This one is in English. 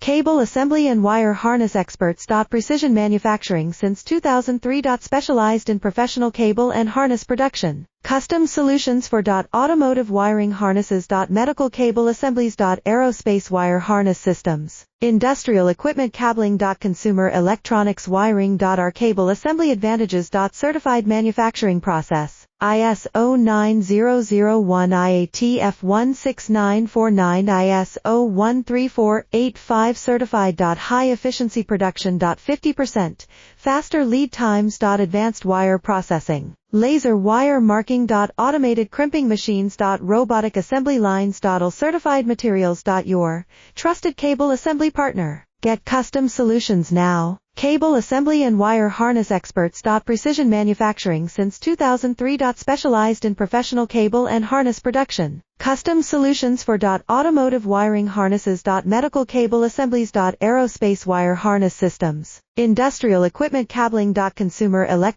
Cable assembly and wire harness experts. Precision manufacturing since 2003. Specialized in professional cable and harness production. Custom solutions for automotive wiring harnesses. Medical cable assemblies. Aerospace wire harness systems. Industrial equipment cabling. Consumer electronics wiring. Our cable assembly advantages. Certified manufacturing process. ISO 9001-IATF16949 ISO 13485 certified. High efficiency production. 50% faster lead times. Advanced wire processing. Laser wire marking. Automated crimping machines. Robotic assembly lines. All certified materials. Your trusted cable assembly partner. Get custom solutions now. Cable assembly and wire harness experts. Precision manufacturing since 2003. Specialized in professional cable and harness production. Custom solutions for automotive wiring harnesses. Medical cable assemblies. Aerospace wire harness systems. Industrial equipment cabling. Consumer electronics